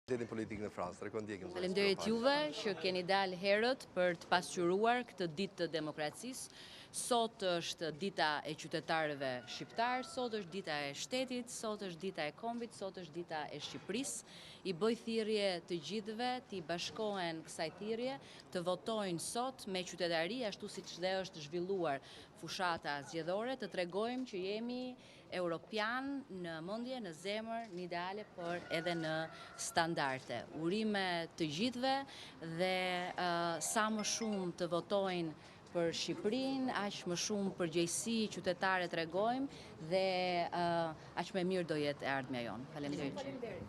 Detin politik në Francë, tregoj ndjekim. Faleminderit juve që keni dalë herët për të pasqyruar këtë ditë të demokracisë. Sot është dita e qytetarëve shqiptar, sot është dita e shtetit, sot është dita e kombit, sot është dita e Shqipërisë. I bëj thirrje të gjithëve të bashkohen kësaj thirrje, të votojnë sot me qytetari, ashtu siç dhe është zhvilluar fushata zgjedhore, të tregojmë që jemi europian në mendje, në zemër, në ideale, por edhe në standarde. Urime të gjithëve dhe sa më shumë të votojnë për Shqipërinë, aq më shumë përgjegjësi qytetare tregojmë dhe aq më mirë do jetë e ardhmja jonë. Faleminderit.